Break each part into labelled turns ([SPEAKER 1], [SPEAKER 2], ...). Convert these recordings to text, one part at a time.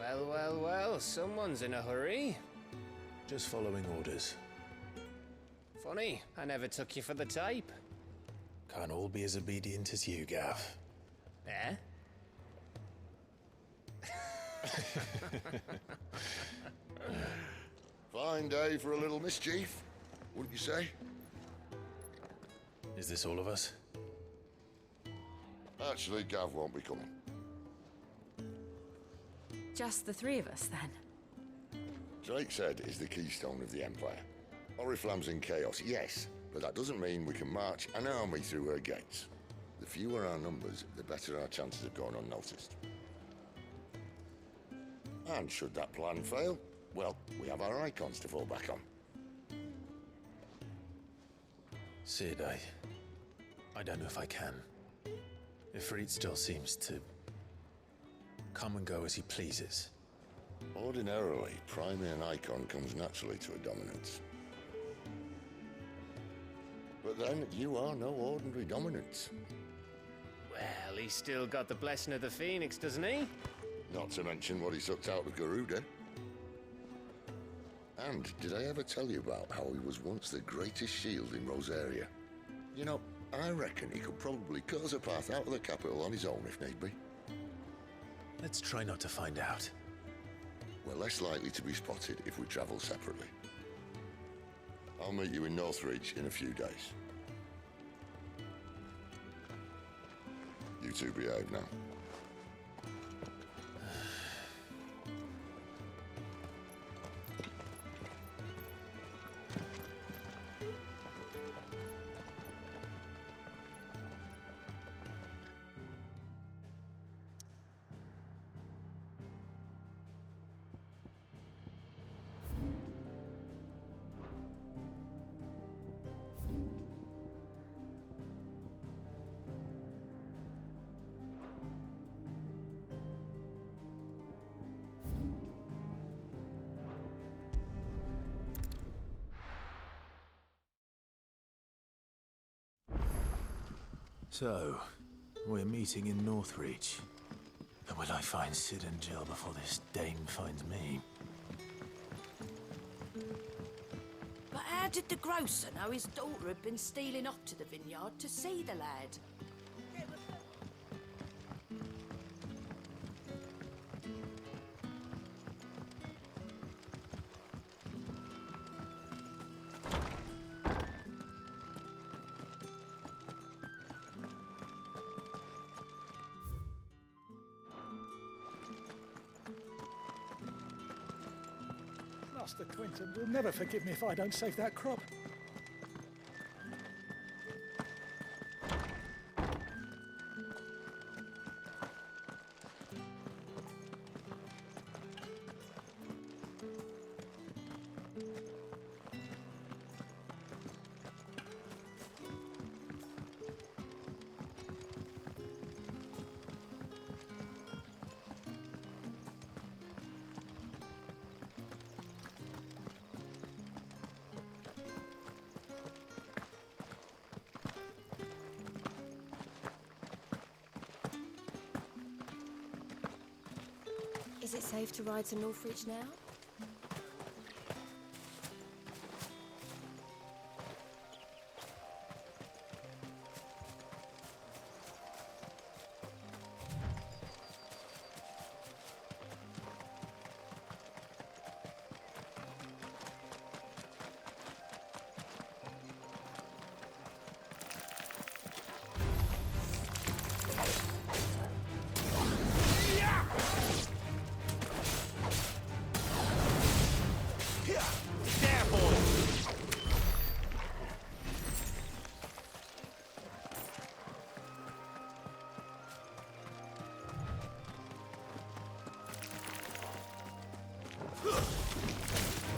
[SPEAKER 1] Well, well, well, someone's in a hurry.
[SPEAKER 2] Just following orders.
[SPEAKER 1] Funny, I never took you for the type.
[SPEAKER 2] Can't all be as obedient as you, Gav.
[SPEAKER 1] Eh?
[SPEAKER 3] Fine day for a little mischief, wouldn't you say?
[SPEAKER 2] Is this all of us?
[SPEAKER 3] Actually, Gav won't be coming.
[SPEAKER 4] Just the three of us, then?
[SPEAKER 3] Drake's Head is the keystone of the Empire. Oriflamme's in chaos, yes, but that doesn't mean we can march an army through her gates. The fewer our numbers, the better our chances of going unnoticed. And should that plan fail, well, we have our icons to fall back on.
[SPEAKER 2] Sid, I don't know if I can. Ifrit still seems to come and go as he pleases.
[SPEAKER 3] Ordinarily, priming an icon comes naturally to a dominance. But then, you are no ordinary dominance.
[SPEAKER 1] Well, he's still got the blessing of the Phoenix, doesn't he?
[SPEAKER 3] Not to mention what he sucked out of Garuda. And did I ever tell you about how he was once the greatest shield in Rosaria? You know, I reckon he could probably cut us a path out of the capital on his own if need be.
[SPEAKER 2] Let's try not to find out.
[SPEAKER 3] We're less likely to be spotted if we travel separately. I'll meet you in Northreach in a few days. You two behave now.
[SPEAKER 2] So, we're meeting in Northreach. But will I find Sid and Jill before this dame finds me?
[SPEAKER 5] But how did the grocer know his daughter had been stealing off to the vineyard to see the lad?
[SPEAKER 6] Master Quentin will never forgive me if I don't save that crop.
[SPEAKER 4] Is it safe to ride to Northreach now?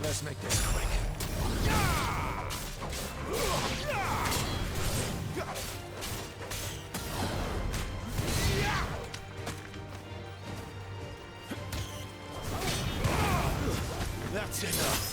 [SPEAKER 2] Let's make this quick. That's enough.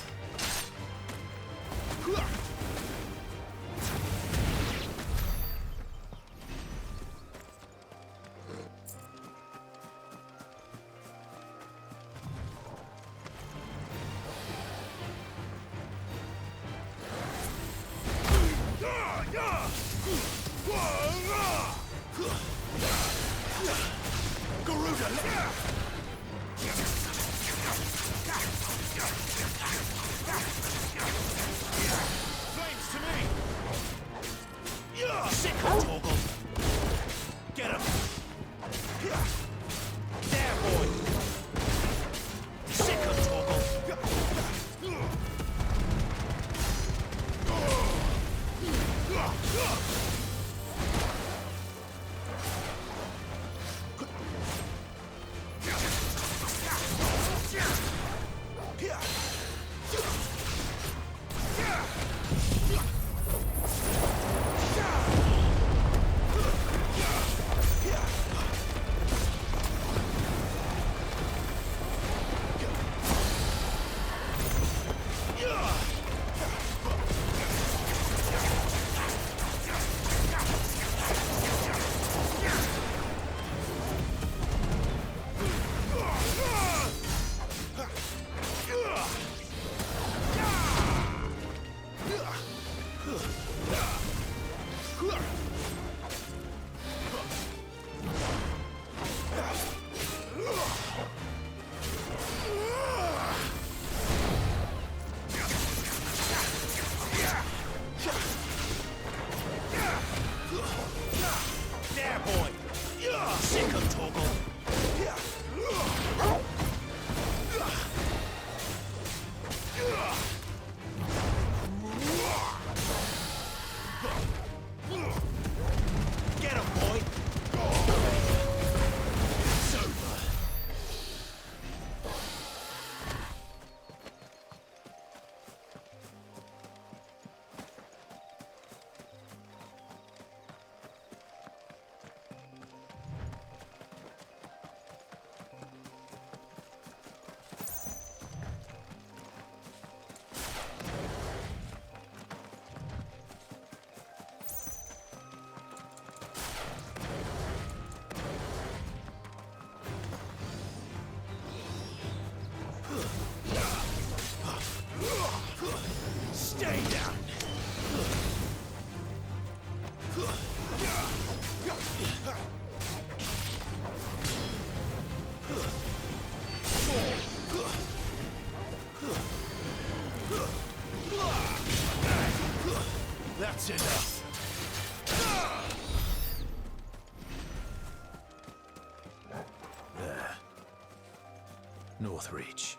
[SPEAKER 2] Northreach.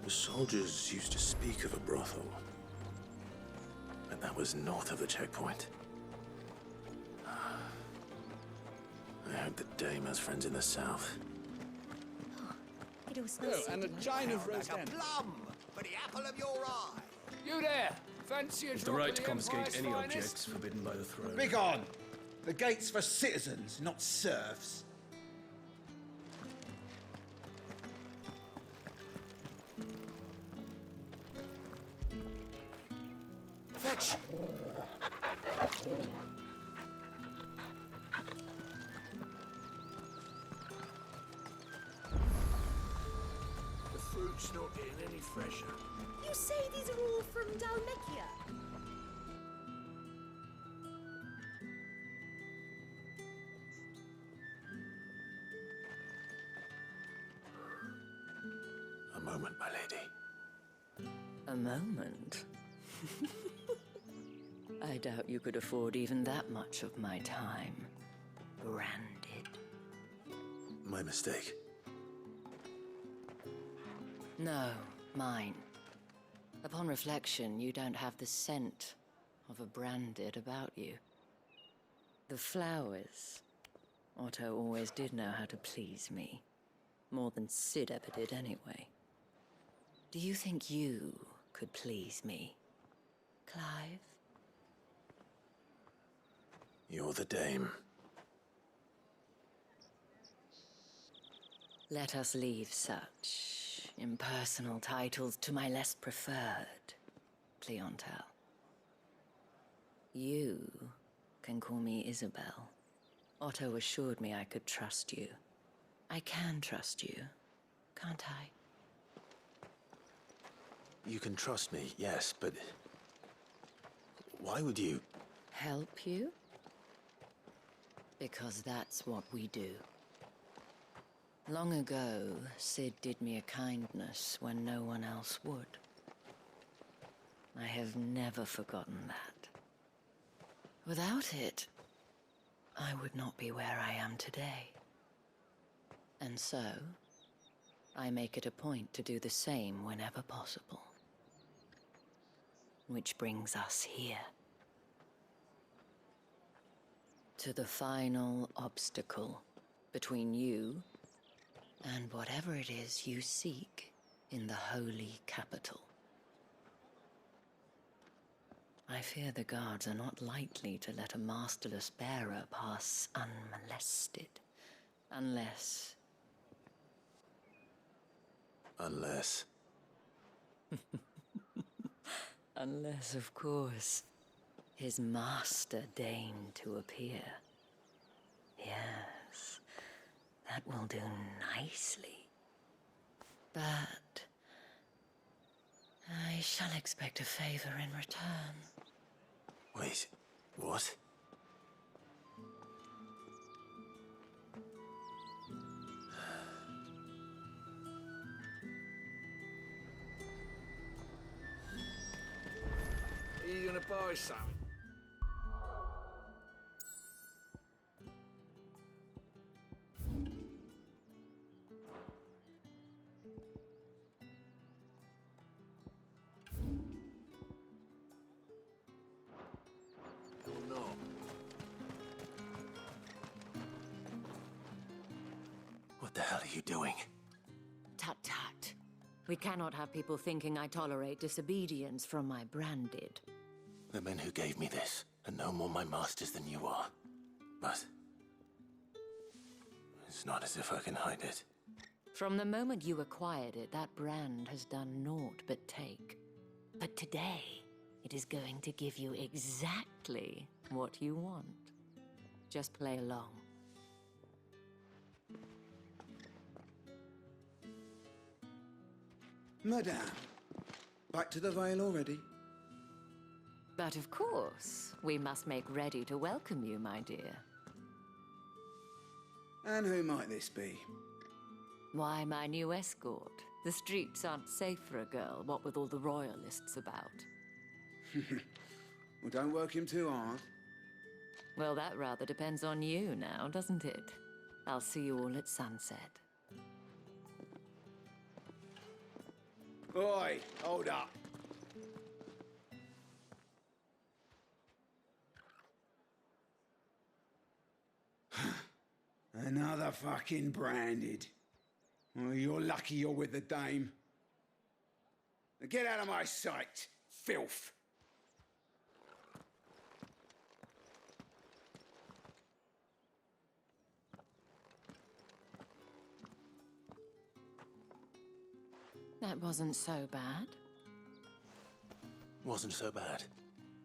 [SPEAKER 7] The soldiers used to speak of a brothel, but that was north of the checkpoint. I heard the dame has friends in the south.
[SPEAKER 4] It all smells so
[SPEAKER 8] and a
[SPEAKER 4] delightful.
[SPEAKER 8] chine of roast
[SPEAKER 9] Like a
[SPEAKER 8] end.
[SPEAKER 9] plum for the apple of your eye.
[SPEAKER 8] You there! Fancy a
[SPEAKER 10] The
[SPEAKER 8] drop
[SPEAKER 10] right
[SPEAKER 8] of
[SPEAKER 10] to
[SPEAKER 8] the
[SPEAKER 10] confiscate
[SPEAKER 8] Empire's
[SPEAKER 10] any
[SPEAKER 8] finest?
[SPEAKER 10] objects forbidden by the throne.
[SPEAKER 11] Begone! The gate's for citizens, not serfs.
[SPEAKER 9] Fetch.
[SPEAKER 8] The fruit's not getting any fresher.
[SPEAKER 4] You say these are all from Dalmekia?
[SPEAKER 7] A moment, my lady.
[SPEAKER 12] A moment? I doubt you could afford even that much of my time. Branded.
[SPEAKER 7] My mistake.
[SPEAKER 12] No, mine. Upon reflection, you don't have the scent of a branded about you. The flowers. Otto always did know how to please me. More than Sid ever did anyway. Do you think you could please me, Clive?
[SPEAKER 7] You're the dame.
[SPEAKER 12] Let us leave such impersonal titles to my less preferred clientele. You can call me Isabel. Otto assured me I could trust you. I can trust you, can't I?
[SPEAKER 7] You can trust me, yes, but why would you?
[SPEAKER 12] Help you? Because that's what we do. Long ago, Sid did me a kindness when no one else would. I have never forgotten that. Without it, I would not be where I am today. And so, I make it a point to do the same whenever possible. Which brings us here. To the final obstacle between you and whatever it is you seek in the holy capital. I fear the guards are not likely to let a masterless bearer pass unmolested, unless...
[SPEAKER 7] Unless...
[SPEAKER 12] Unless, of course, his master deigned to appear. Yes, that will do nicely. But I shall expect a favor in return.
[SPEAKER 7] Wait, what?
[SPEAKER 8] Are you gonna buy some? Or not?
[SPEAKER 7] What the hell are you doing?
[SPEAKER 12] Tut tut. We cannot have people thinking I tolerate disobedience from my branded.
[SPEAKER 7] The men who gave me this are no more my masters than you are. But... it's not as if I can hide it.
[SPEAKER 12] From the moment you acquired it, that brand has done naught but take. But today, it is going to give you exactly what you want. Just play along.
[SPEAKER 11] Madame, back to the Vale already?
[SPEAKER 12] But of course, we must make ready to welcome you, my dear.
[SPEAKER 11] And who might this be?
[SPEAKER 12] Why, my new escort. The streets aren't safe for a girl, what with all the royalists about.
[SPEAKER 11] Well, don't work him too hard.
[SPEAKER 12] Well, that rather depends on you now, doesn't it? I'll see you all at sunset.
[SPEAKER 11] Oi, hold up. Another fucking branded. Well, you're lucky you're with the dame. Now get out of my sight, filth.
[SPEAKER 12] That wasn't so bad.
[SPEAKER 7] Wasn't so bad.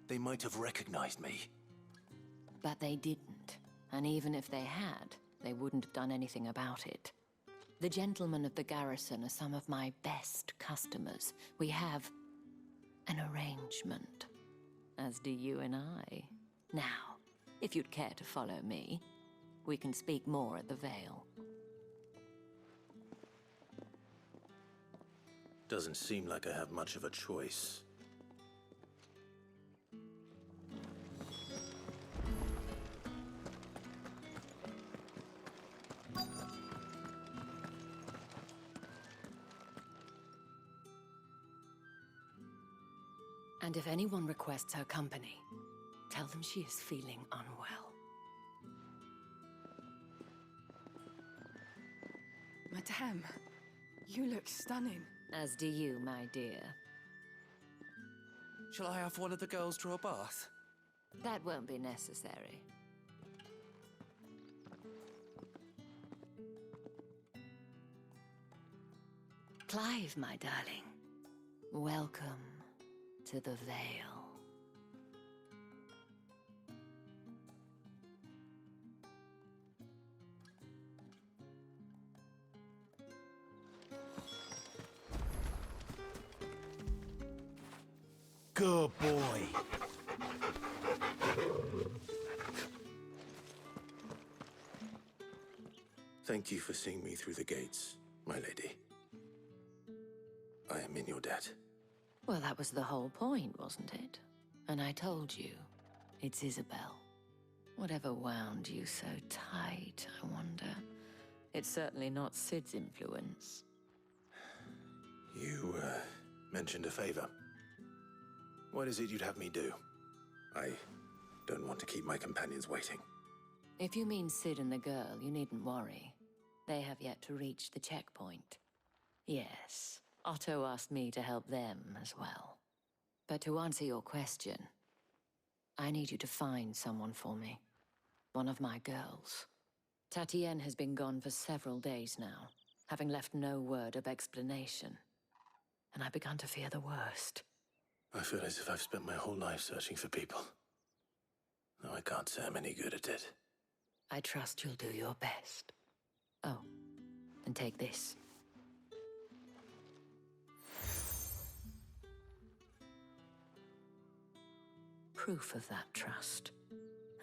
[SPEAKER 7] They might have recognized me.
[SPEAKER 12] But they didn't. And even if they had, they wouldn't have done anything about it. The gentlemen of the garrison are some of my best customers. We have an arrangement, as do you and I. Now, if you'd care to follow me, we can speak more at the Vale.
[SPEAKER 7] Doesn't seem like I have much of a choice.
[SPEAKER 12] And if anyone requests her company, tell them she is feeling unwell.
[SPEAKER 10] Madame, you look stunning.
[SPEAKER 12] As do you, my dear.
[SPEAKER 13] Shall I have one of the girls draw a bath?
[SPEAKER 12] That won't be necessary. Clive, my darling. Welcome to the Vale.
[SPEAKER 7] Good boy. Thank you for seeing me through the gates, my lady. I am in your debt.
[SPEAKER 12] Well, that was the whole point, wasn't it? And I told you, it's Isabel. Whatever wound you so tight, I wonder. It's certainly not Sid's influence.
[SPEAKER 7] You, mentioned a favor. What is it you'd have me do? I don't want to keep my companions waiting.
[SPEAKER 12] If you mean Sid and the girl, you needn't worry. They have yet to reach the checkpoint. Yes, Otto asked me to help them as well. But to answer your question, I need you to find someone for me. One of my girls. Tatienne has been gone for several days now, having left no word of explanation. And I've begun to fear the worst.
[SPEAKER 7] I feel as if I've spent my whole life searching for people. No, I can't say I'm any good at it.
[SPEAKER 12] I trust you'll do your best. Oh, and take this. Proof of that trust.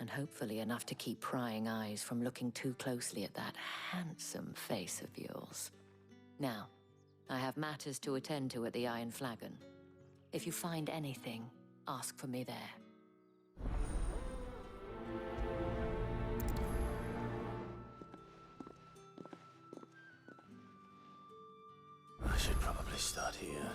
[SPEAKER 12] And hopefully enough to keep prying eyes from looking too closely at that handsome face of yours. Now, I have matters to attend to at the Iron Flagon. If you find anything, ask for me there.
[SPEAKER 7] I should probably start here.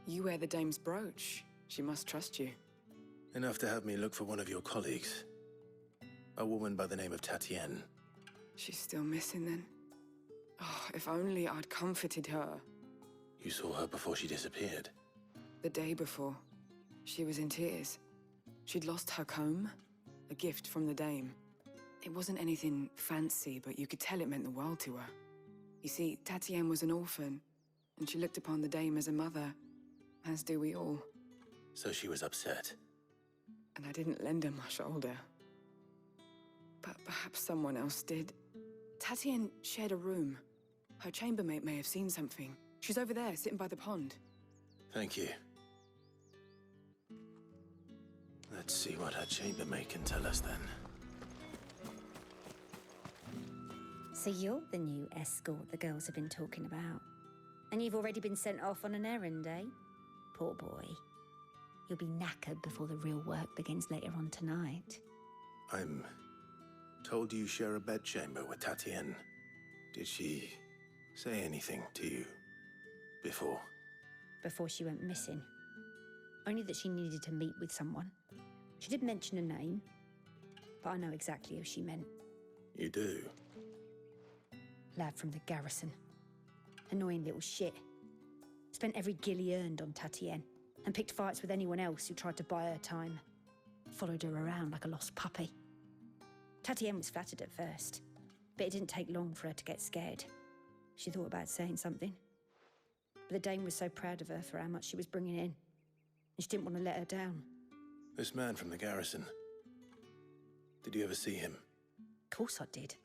[SPEAKER 10] You wear the dame's brooch. She must trust you.
[SPEAKER 7] Enough to have me look for one of your colleagues. A woman by the name of Tatienne.
[SPEAKER 10] She's still missing then? Oh, if only I'd comforted her.
[SPEAKER 7] You saw her before she disappeared.
[SPEAKER 10] The day before. She was in tears. She'd lost her comb, a gift from the dame. It wasn't anything fancy, but you could tell it meant the world to her. You see, Tatienne was an orphan, and she looked upon the dame as a mother, as do we all.
[SPEAKER 7] So she was upset.
[SPEAKER 10] And I didn't lend her my shoulder. But perhaps someone else did. Tatienne shared a room. Her chambermaid may have seen something. She's over there, sitting by the pond.
[SPEAKER 7] Thank you. Let's see what her chambermaid can tell us then.
[SPEAKER 14] So you're the new escort the girls have been talking about. And you've already been sent off on an errand, eh? Poor boy. You'll be knackered before the real work begins later on tonight.
[SPEAKER 7] I'm told you share a bedchamber with Tatienne. Did she say anything to you before?
[SPEAKER 14] Before she went missing. Only that she needed to meet with someone. She did mention a name, but I know exactly who she meant.
[SPEAKER 7] You do?
[SPEAKER 14] Lad from the garrison. Annoying little shit. Spent every guil he earned on Tatienne, and picked fights with anyone else who tried to buy her time. Followed her around like a lost puppy. Tatienne was flattered at first, but it didn't take long for her to get scared. She thought about saying something. But the dame was so proud of her for how much she was bringing in, and she didn't want to let her down.
[SPEAKER 7] This man from the garrison. Did you ever see him?
[SPEAKER 14] Of course I did.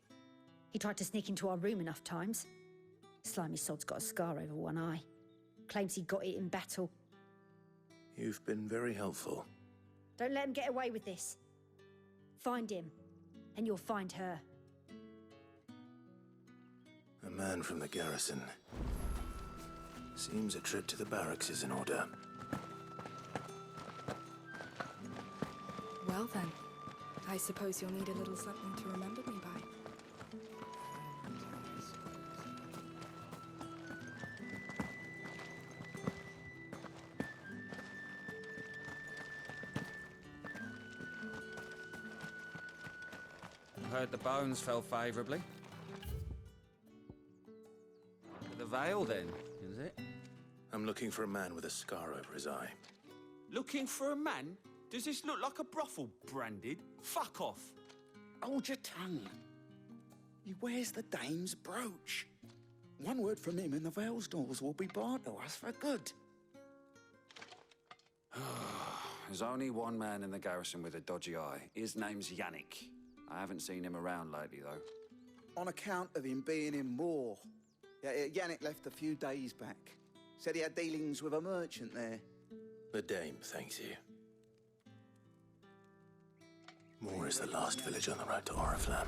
[SPEAKER 14] He tried to sneak into our room enough times. Slimy sod's got a scar over one eye. Claims he got it in battle.
[SPEAKER 7] You've been very helpful.
[SPEAKER 14] Don't let him get away with this. Find him, and you'll find her.
[SPEAKER 7] A man from the garrison. Seems a trip to the barracks is in order.
[SPEAKER 10] Well then, I suppose you'll need a little something to remember me by.
[SPEAKER 13] Heard the bones fell favourably. The veil, then, is it?
[SPEAKER 7] I'm looking for a man with a scar over his eye.
[SPEAKER 15] Looking for a man? Does this look like a brothel, Branded? Fuck off.
[SPEAKER 8] Hold your tongue. He wears the dame's brooch. One word from him and the Vale's doors will be barred to us for good.
[SPEAKER 15] There's only one man in the garrison with a dodgy eye. His name's Yannick. I haven't seen him around lately, though.
[SPEAKER 8] On account of him being in Moor. Yannick left a few days back. Said he had dealings with a merchant there.
[SPEAKER 7] The dame thanks you. Moor is the last village on the road to Oriflamme.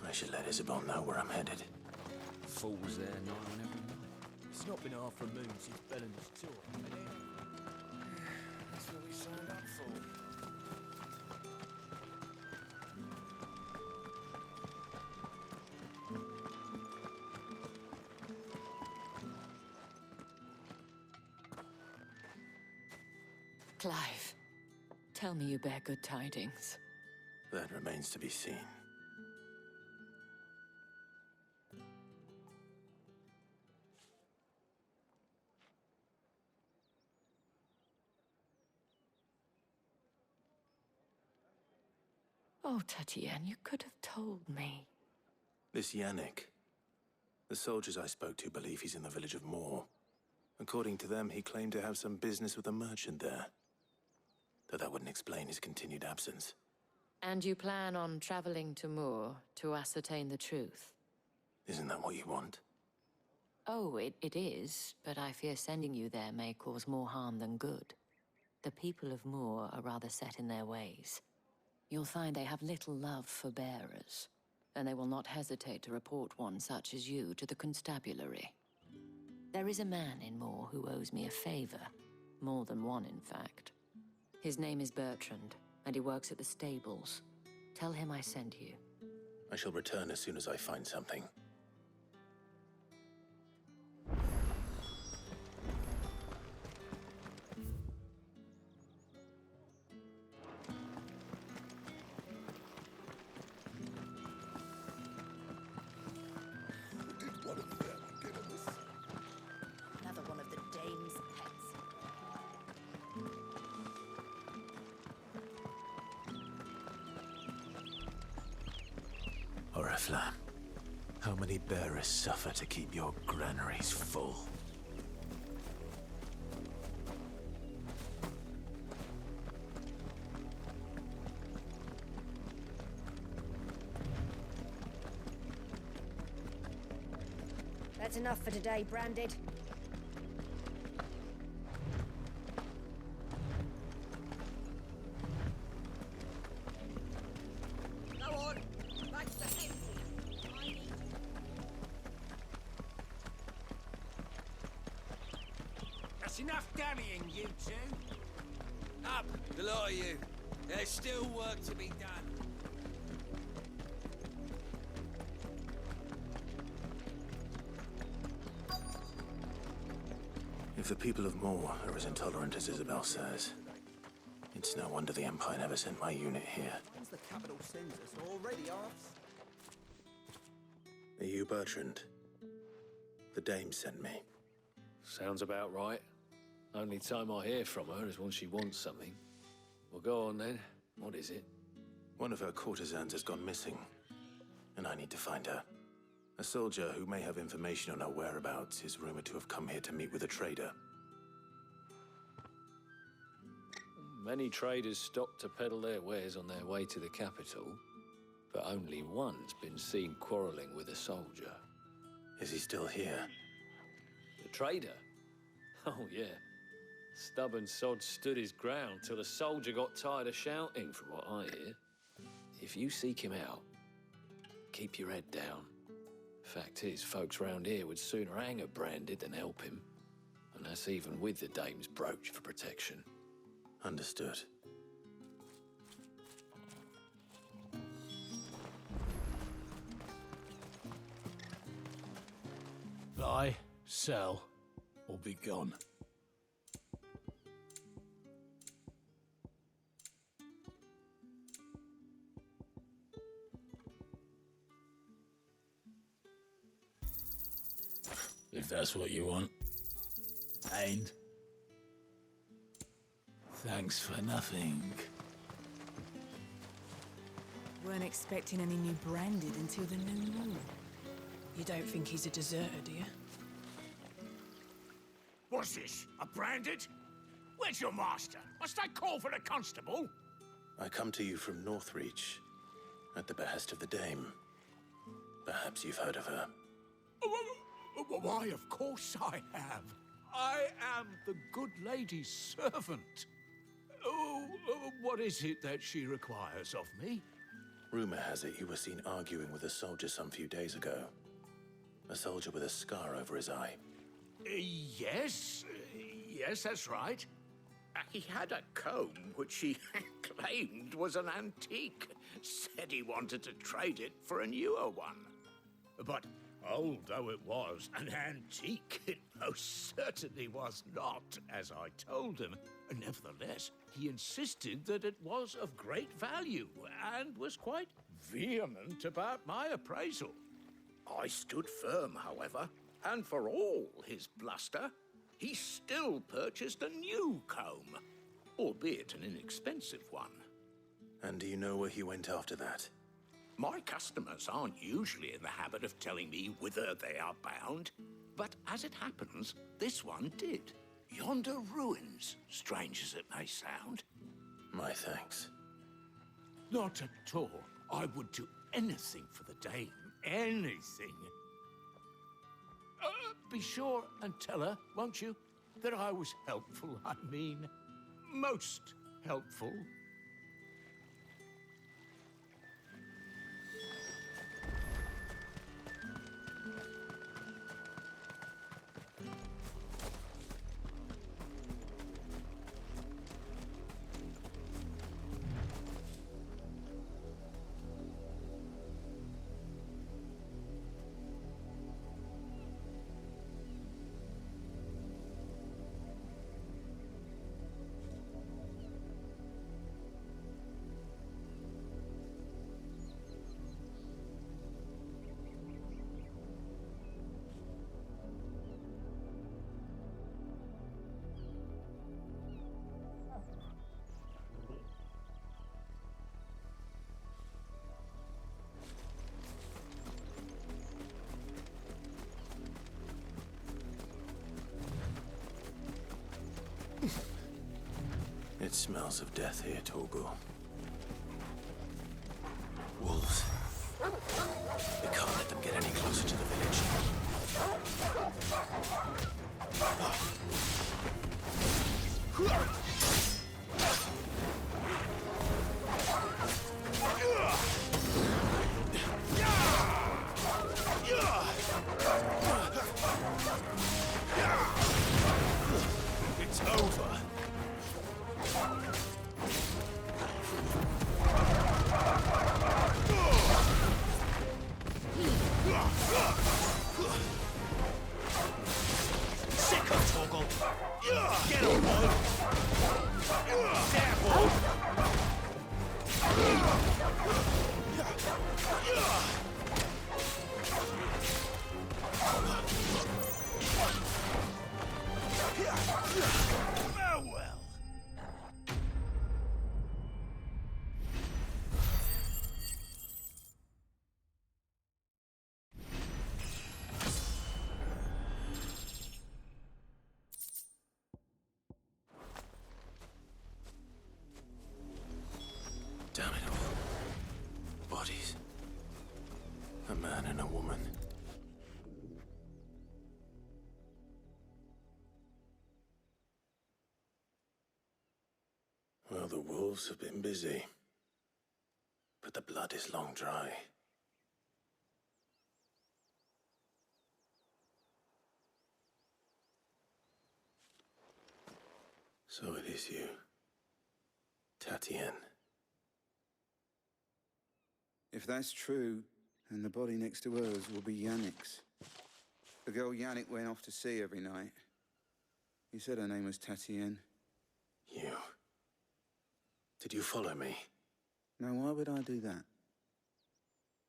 [SPEAKER 7] I should let Isabel know where I'm headed.
[SPEAKER 13] Falls there night on every night.
[SPEAKER 16] It's not been half a moon since Bellen's tour. That's what we signed up for.
[SPEAKER 12] Clive, tell me you bear good tidings.
[SPEAKER 7] That remains to be seen.
[SPEAKER 12] Oh, Tatienne, you could have told me.
[SPEAKER 7] This Yannick. The soldiers I spoke to believe he's in the village of Moor. According to them, he claimed to have some business with a merchant there. Though that wouldn't explain his continued absence.
[SPEAKER 12] And you plan on traveling to Moor to ascertain the truth?
[SPEAKER 7] Isn't that what you want?
[SPEAKER 12] Oh, it is, but I fear sending you there may cause more harm than good. The people of Moor are rather set in their ways. You'll find they have little love for bearers, and they will not hesitate to report one such as you to the constabulary. There is a man in Moor who owes me a favor. More than one, in fact. His name is Bertrand, and he works at the stables. Tell him I sent you.
[SPEAKER 7] I shall return as soon as I find something.
[SPEAKER 5] Another one of the dame's pets.
[SPEAKER 7] Oriflamme, how many bearers suffer to keep your granaries full?
[SPEAKER 14] That's enough for today, Branded.
[SPEAKER 9] Go on, back to the head.
[SPEAKER 17] That's enough dallying, you two. Up, the lot of you. There's still work to be done.
[SPEAKER 7] If the people of Moor are as intolerant as Isabel says, it's no wonder the Empire never sent my unit here.
[SPEAKER 9] When's the capital census already off?
[SPEAKER 7] Are you Bertrand? The Dame sent me.
[SPEAKER 16] Sounds about right. Only time I hear from her is when she wants something. Well, go on then. What is it?
[SPEAKER 7] One of her courtesans has gone missing, and I need to find her. A soldier who may have information on her whereabouts is rumored to have come here to meet with a trader.
[SPEAKER 16] Many traders stop to peddle their wares on their way to the capital, but only one's been seen quarreling with a soldier.
[SPEAKER 7] Is he still here?
[SPEAKER 16] The trader? Oh, yeah. Stubborn sod stood his ground till the soldier got tired of shouting, from what I hear. If you seek him out, keep your head down. Fact is, folks round here would sooner hang a Branded than help him. And that's even with the Dame's brooch for protection.
[SPEAKER 7] Understood.
[SPEAKER 6] Buy, sell, or be gone. If that's what you want. And thanks for nothing.
[SPEAKER 10] Weren't expecting any new Branded until the new moon.
[SPEAKER 5] You don't think he's a deserter, do you?
[SPEAKER 18] What's this? A Branded? Where's your master? Must I call for the constable?
[SPEAKER 7] I come to you from Northreach, at the behest of the Dame. Perhaps you've heard of her.
[SPEAKER 18] Why, of course I have. I am the good lady's servant. What is it that she requires of me?
[SPEAKER 7] Rumor has it you were seen arguing with a soldier some few days ago. A soldier with a scar over his eye.
[SPEAKER 18] Yes, that's right. He had a comb which he claimed was an antique. Said he wanted to trade it for a newer one. But old though it was, an antique it most certainly was not, as I told him. Nevertheless, he insisted that it was of great value and was quite vehement about my appraisal. I stood firm, however, and for all his bluster, he still purchased a new comb, albeit an inexpensive one.
[SPEAKER 7] And do you know where he went after that?
[SPEAKER 18] My customers aren't usually in the habit of telling me whither they are bound, but as it happens, this one did. Yonder ruins, strange as it may sound.
[SPEAKER 7] My thanks.
[SPEAKER 18] Not at all. I would do anything for the Dame. Anything. Be sure and tell her, won't you, that I was helpful. I mean, most helpful.
[SPEAKER 7] It smells of death here, Torgal. Wolves. We can't let them get any closer to the village.
[SPEAKER 18] Farewell.
[SPEAKER 7] Damn it all. Bodies. A man and a woman. Well, the wolves have been busy. But the blood is long dry. So it is you, Tatienne.
[SPEAKER 8] If that's true, then the body next to hers will be Yannick's. The girl Yannick went off to see every night. He said her name was Tatienne.
[SPEAKER 7] You. Did you follow me?
[SPEAKER 8] Now, why would I do that?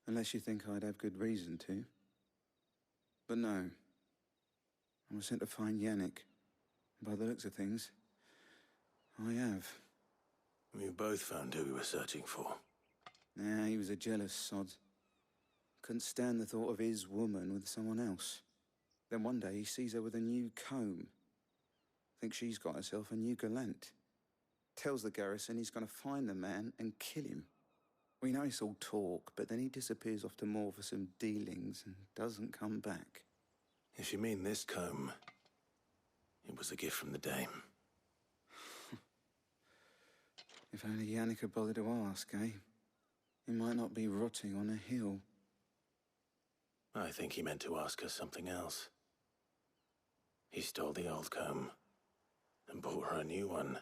[SPEAKER 8] Unless you think I'd have good reason to. But no. I was sent to find Yannick. By the looks of things, I have.
[SPEAKER 7] We both found who we were searching for.
[SPEAKER 8] Nah, he was a jealous sod. Couldn't stand the thought of his woman with someone else. Then one day he sees her with a new comb. Thinks she's got herself a new gallant. Tells the garrison he's going to find the man and kill him. We know it's all talk, but then he disappears off to Moor for some dealings and doesn't come back.
[SPEAKER 7] If you mean this comb, it was a gift from the dame.
[SPEAKER 8] If only Yannick had bothered to ask, eh? He might not be rotting on a hill.
[SPEAKER 7] I think he meant to ask her something else. He stole the old comb and bought her a new one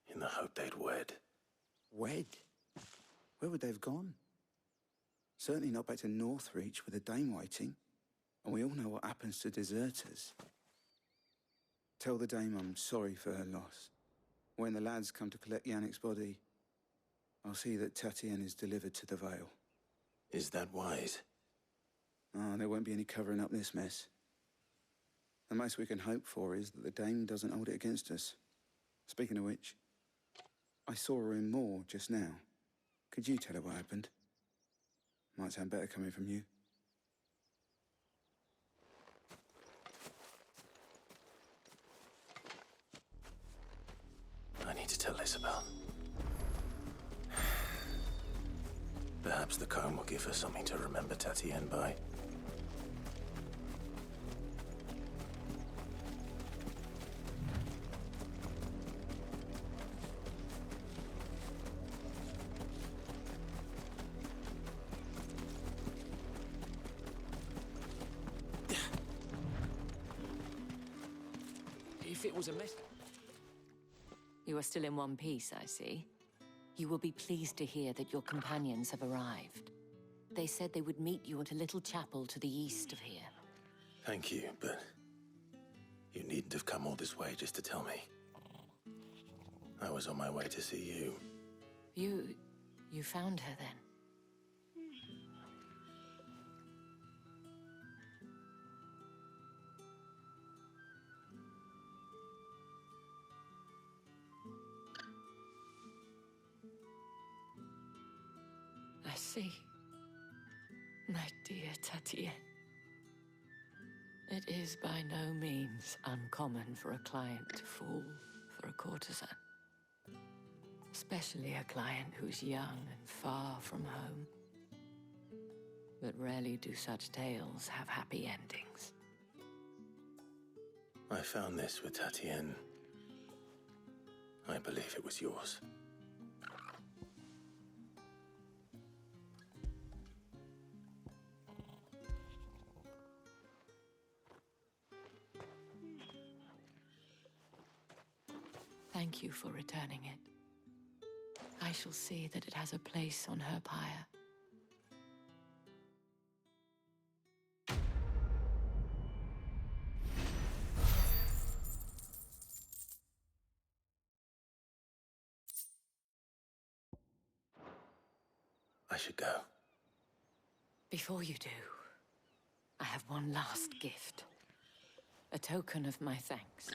[SPEAKER 7] in the hope they'd wed.
[SPEAKER 8] Wed? Where would they have gone? Certainly not back to Northreach with a dame waiting. And we all know what happens to deserters. Tell the dame I'm sorry for her loss. When the lads come to collect Yannick's body, I'll see that Tatienne is delivered to the Vale.
[SPEAKER 7] Is that wise?
[SPEAKER 8] Ah, there won't be any covering up this mess. The most we can hope for is that the dame doesn't hold it against us. Speaking of which, I saw her in Moor just now. Could you tell her what happened? Might sound better coming from you.
[SPEAKER 7] I need to tell Isabel. Perhaps the comb will give her something to remember Tatienne by.
[SPEAKER 16] If it was a mess...
[SPEAKER 12] You are still in one piece, I see. You will be pleased to hear that your companions have arrived. They said they would meet you at a little chapel to the east of here.
[SPEAKER 7] Thank you, but you needn't have come all this way just to tell me. I was on my way to see you.
[SPEAKER 12] You found her then? I see. My dear Tatienne. It is by no means uncommon for a client to fall for a courtesan. Especially a client who's young and far from home. But rarely do such tales have happy endings.
[SPEAKER 7] I found this with Tatienne. I believe it was yours.
[SPEAKER 12] Thank you for returning it. I shall see that it has a place on her pyre.
[SPEAKER 7] I should go.
[SPEAKER 12] Before you do, I have one last gift. A token of my thanks.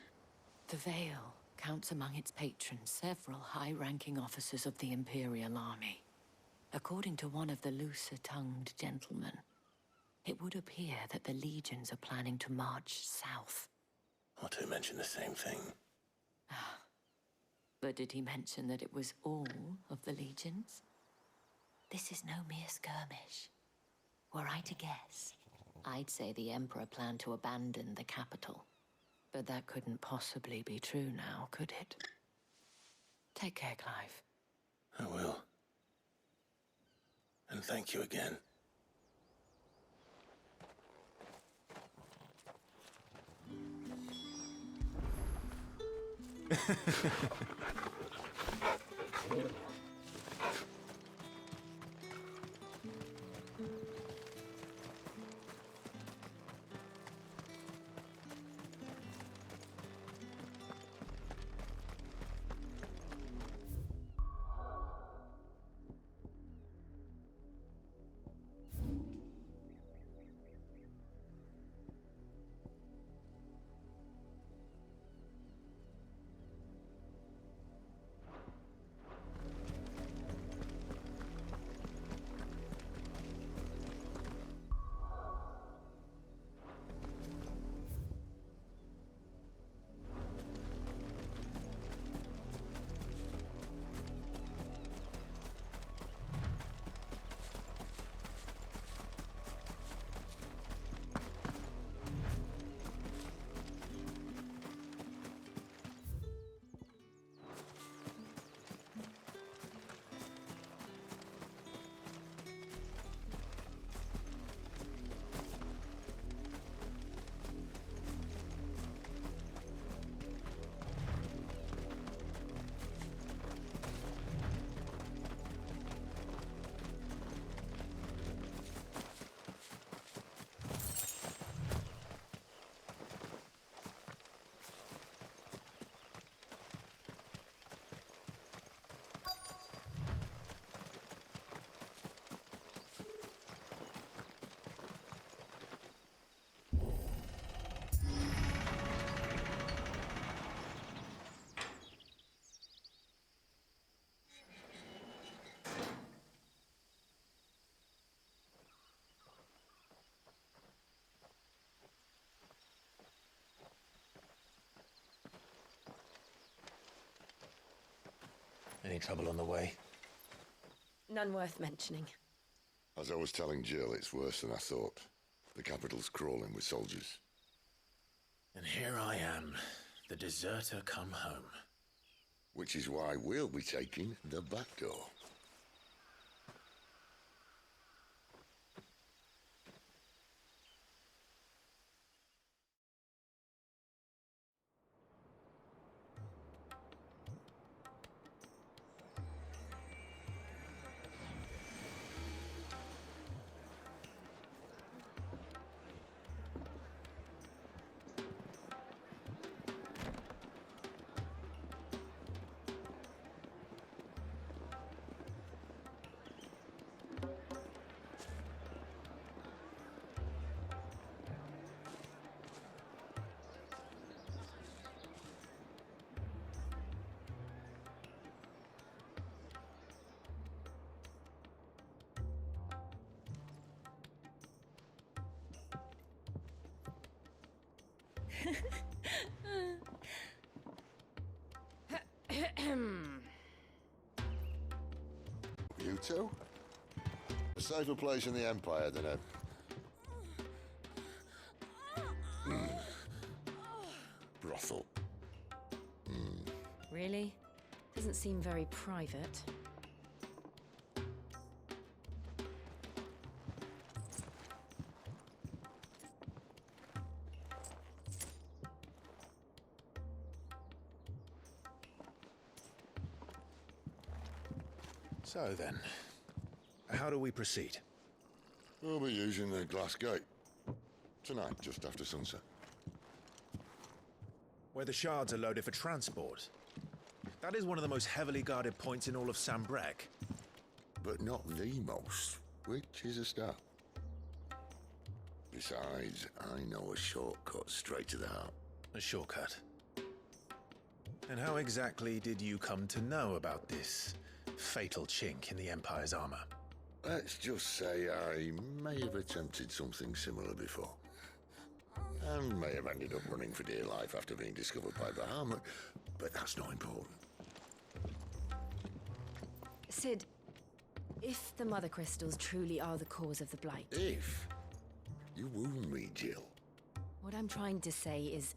[SPEAKER 12] The Vale counts among its patrons several high-ranking officers of the Imperial Army. According to one of the looser-tongued gentlemen, it would appear that the legions are planning to march south.
[SPEAKER 7] Or to mention the same thing.
[SPEAKER 12] But did he mention that it was all of the legions? This is no mere skirmish. Were I to guess, I'd say the Emperor planned to abandon the capital. But that couldn't possibly be true now, could it? Take care, Clive.
[SPEAKER 7] I will. And thank you again.
[SPEAKER 2] Any trouble on the way?
[SPEAKER 4] None worth mentioning.
[SPEAKER 3] As I was telling Jill, it's worse than I thought. The capital's crawling with soldiers.
[SPEAKER 2] And here I am, the deserter come home.
[SPEAKER 3] Which is why we'll be taking the back door. You two? A safer place in the Empire than a... brothel.
[SPEAKER 4] Really? Doesn't seem very private.
[SPEAKER 2] So then, how do we proceed?
[SPEAKER 3] We'll be using the glass gate. Tonight, just after sunset.
[SPEAKER 2] Where the shards are loaded for transport. That is one of the most heavily guarded points in all of Sambrek.
[SPEAKER 3] but not the most, which is a start. Besides, I know a shortcut straight to the heart.
[SPEAKER 2] A shortcut? And how exactly did you come to know about this fatal chink in the Empire's armor?
[SPEAKER 3] Let's just say I may have attempted something similar before. And may have ended up running for dear life after being discovered by Bahamut, but that's not important.
[SPEAKER 4] Sid, if the Mother Crystals truly are the cause of the Blight...
[SPEAKER 3] If? You wound me, Jill.
[SPEAKER 4] What I'm trying to say is,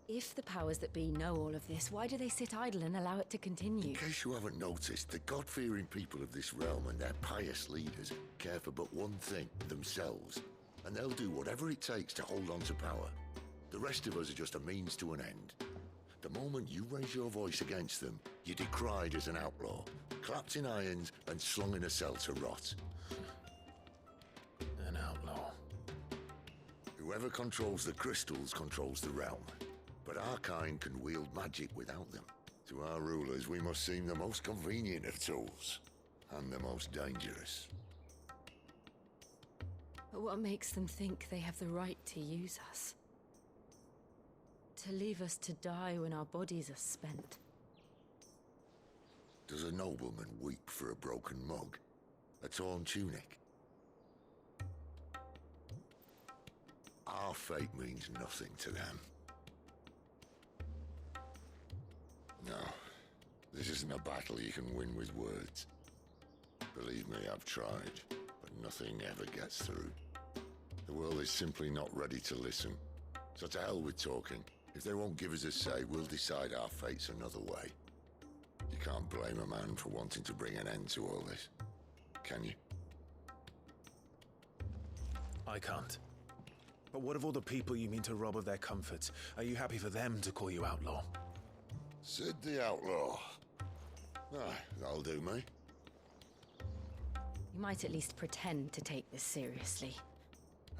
[SPEAKER 4] if the powers that be know all of this, why do they sit idle and allow it to continue?
[SPEAKER 3] In case you haven't noticed, the God-fearing people of this realm and their pious leaders care for but one thing, themselves. And they'll do whatever it takes to hold on to power. The rest of us are just a means to an end. The moment you raise your voice against them, you're decried as an outlaw, clapped in irons and slung in a cell to rot.
[SPEAKER 2] An outlaw.
[SPEAKER 3] Whoever controls the crystals controls the realm. But our kind can wield magic without them. To our rulers, we must seem the most convenient of tools, and the most dangerous.
[SPEAKER 4] But what makes them think they have the right to use us? To leave us to die when our bodies are spent?
[SPEAKER 3] Does a nobleman weep for a broken mug? A torn tunic? Our fate means nothing to them. No, this isn't a battle you can win with words. Believe me, I've tried, but nothing ever gets through. The world is simply not ready to listen. So to hell with talking. If they won't give us a say, we'll decide our fates another way. You can't blame a man for wanting to bring an end to all this, can you?
[SPEAKER 2] I can't. But what of all the people you mean to rob of their comforts? Are you happy for them to call you outlaw?
[SPEAKER 3] Sid the Outlaw. That'll do me.
[SPEAKER 4] You might at least pretend to take this seriously.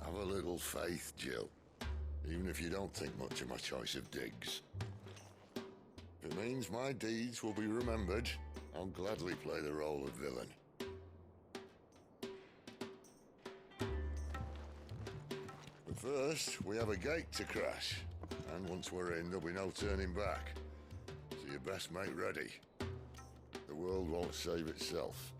[SPEAKER 3] Have a little faith, Jill. Even if you don't think much of my choice of digs. If it means my deeds will be remembered, I'll gladly play the role of villain. But first, we have a gate to crash. And once we're in, there'll be no turning back. So you best make ready. The world won't save itself.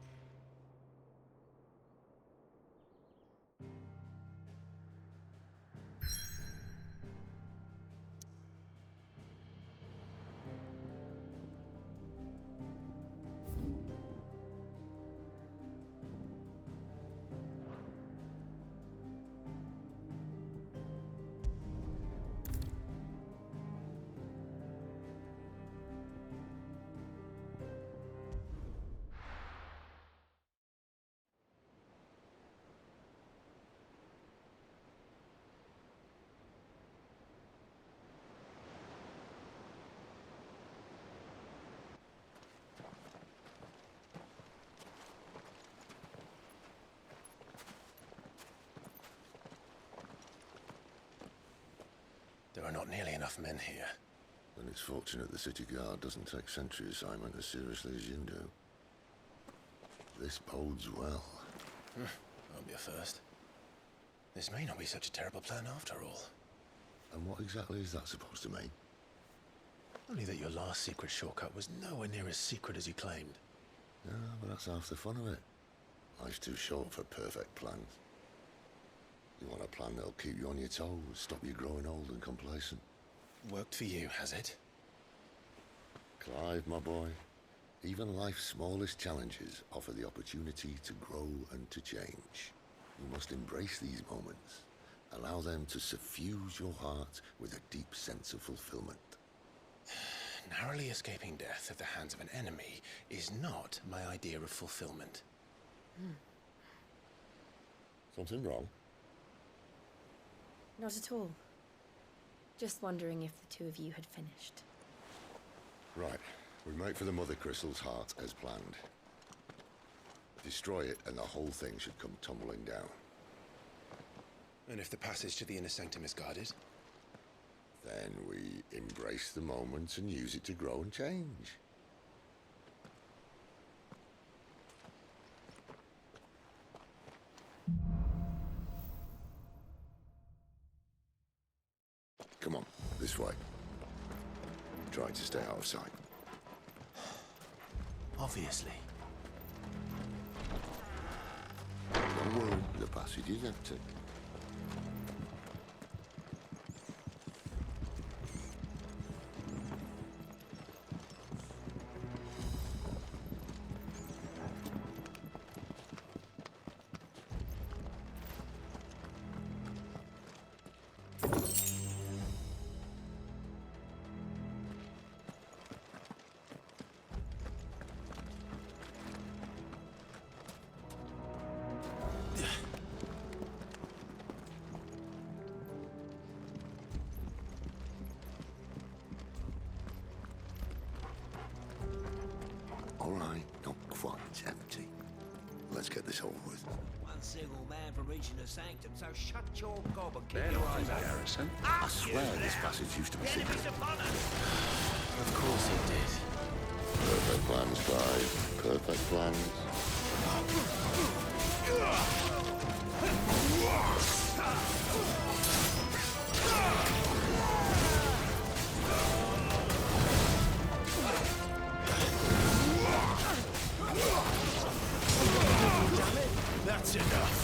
[SPEAKER 2] There are not nearly enough men here.
[SPEAKER 3] Then it's fortunate the city guard doesn't take sentry assignment as seriously as you do. This bodes well.
[SPEAKER 2] Won't be a first. This may not be such a terrible plan after all.
[SPEAKER 3] And what exactly is that supposed to mean?
[SPEAKER 2] Only that your last secret shortcut was nowhere near as secret as you claimed.
[SPEAKER 3] Yeah, but that's half the fun of it. Life's too short for perfect plans. You want a plan that'll keep you on your toes, stop you growing old and complacent.
[SPEAKER 2] Worked for you, has it?
[SPEAKER 3] Clive, my boy, even life's smallest challenges offer the opportunity to grow and to change. You must embrace these moments. Allow them to suffuse your heart with a deep sense of fulfillment.
[SPEAKER 2] Narrowly escaping death at the hands of an enemy is not my idea of fulfillment.
[SPEAKER 3] Something wrong?
[SPEAKER 4] Not at all. Just wondering if the two of you had finished.
[SPEAKER 3] Right. We make for the Mother Crystal's heart as planned. Destroy it and the whole thing should come tumbling down.
[SPEAKER 2] And if the passage to the inner sanctum is guarded?
[SPEAKER 3] Then we embrace the moment and use it to grow and change. This way. Try to stay out of sight.
[SPEAKER 7] Obviously.
[SPEAKER 3] Don't worry, the passage is empty. All right, not quite empty. Let's get this over with.
[SPEAKER 17] One single man from reaching the sanctum, so shut your gob and keep
[SPEAKER 3] They're
[SPEAKER 17] your
[SPEAKER 3] not
[SPEAKER 17] eyes
[SPEAKER 3] in
[SPEAKER 17] open.
[SPEAKER 3] Garrison. I swear this passage used to be secret.
[SPEAKER 2] Of course it did.
[SPEAKER 3] Perfect plans, Clive. Perfect plans.
[SPEAKER 7] That's enough.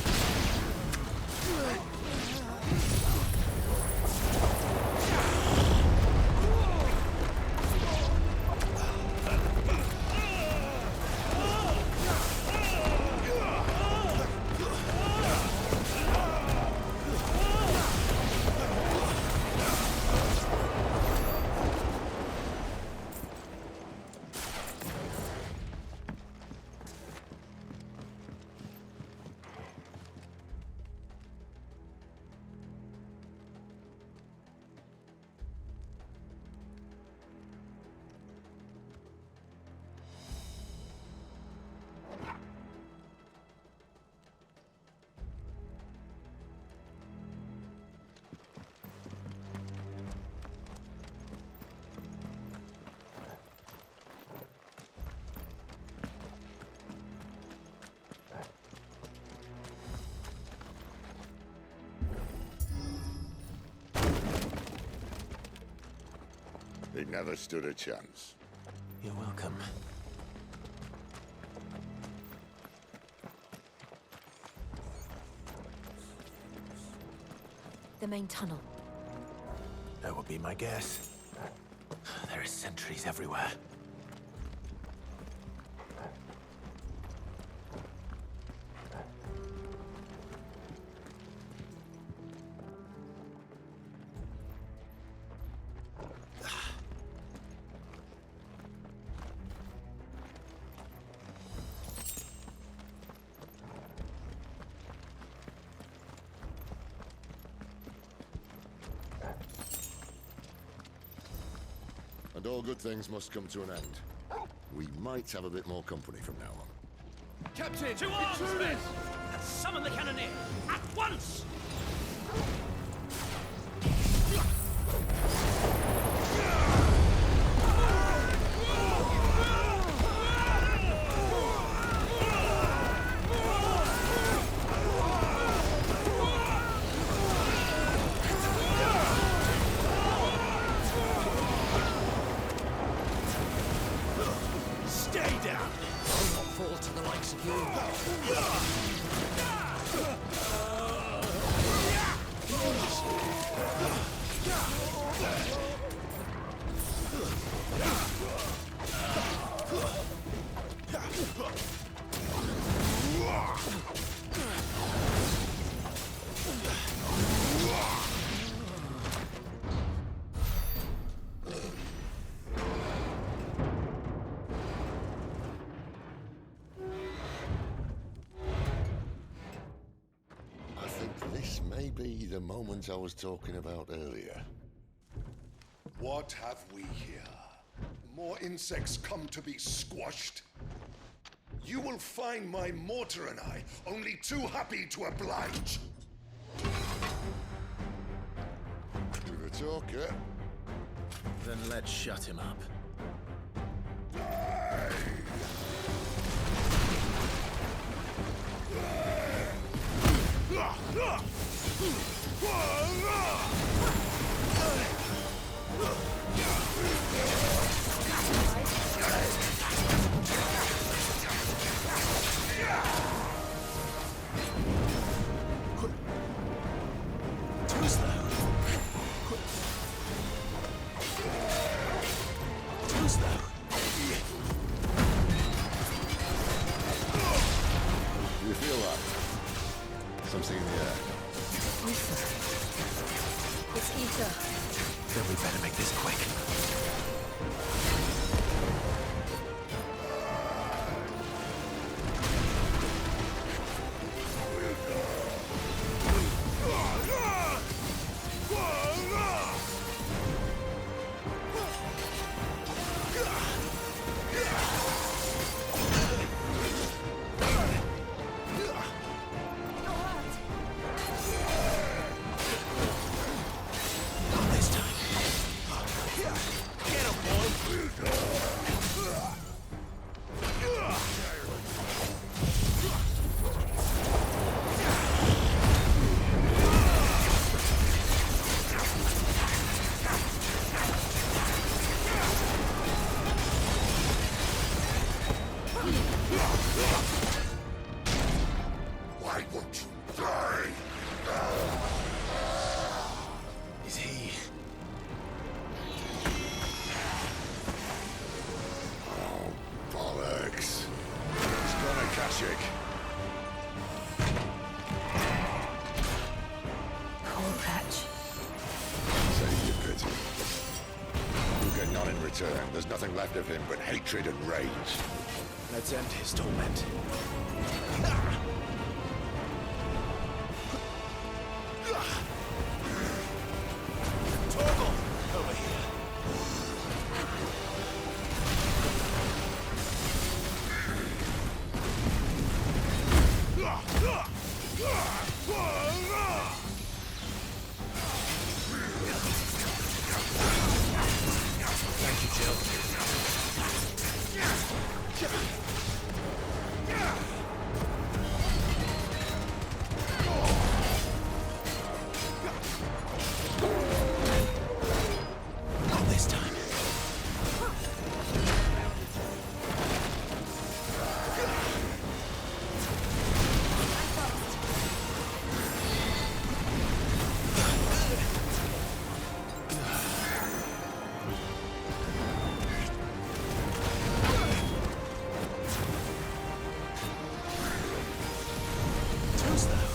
[SPEAKER 3] They never stood a chance.
[SPEAKER 2] You're welcome.
[SPEAKER 4] The main tunnel.
[SPEAKER 7] That would be my guess. There are sentries everywhere.
[SPEAKER 3] And all good things must come to an end. We might have a bit more company from now on.
[SPEAKER 17] Captain! To arms, men! Summon the cannoneer! At once!
[SPEAKER 3] This may be the moment I was talking about earlier.
[SPEAKER 19] What have we here? More insects come to be squashed? You will find my mortar and I only too happy to oblige.
[SPEAKER 3] With a talker.
[SPEAKER 2] Then let's shut him up.
[SPEAKER 3] Feel that? Something in the air.
[SPEAKER 4] It's ether.
[SPEAKER 7] Then we better make this quick.
[SPEAKER 3] Why won't you die?
[SPEAKER 7] Is he?
[SPEAKER 3] Oh, bollocks. It's gonna Kashyyyk.
[SPEAKER 4] Poor Patch.
[SPEAKER 3] Save your pity. You'll get none in return. There's nothing left of him but hatred and rage.
[SPEAKER 7] Let's end his torment. Torgal, over here. Thank you, Jill. Not this time. Toast though.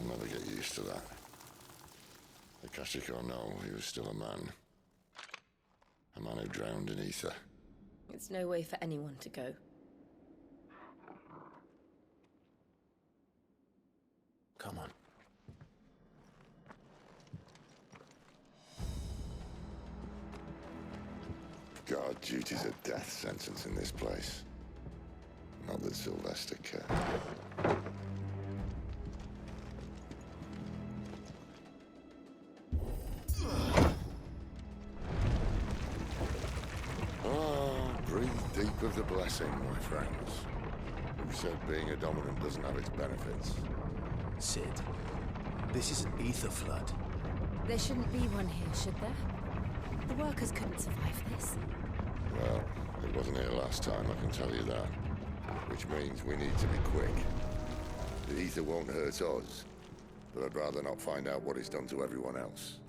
[SPEAKER 3] I'll never get used to that. Akashic or no, he was still a man. A man who drowned in ether.
[SPEAKER 4] It's no way for anyone to go.
[SPEAKER 7] Come on.
[SPEAKER 3] God, duty's a death sentence in this place. Not that Sylvester cared. of the blessing, my friends. Who said being a dominant doesn't have its benefits?
[SPEAKER 2] Sid, this is an ether flood.
[SPEAKER 4] There shouldn't be one here, should there? The workers couldn't survive this.
[SPEAKER 3] Well, it wasn't here last time, I can tell you that. Which means we need to be quick. The ether won't hurt us, but I'd rather not find out what it's done to everyone else.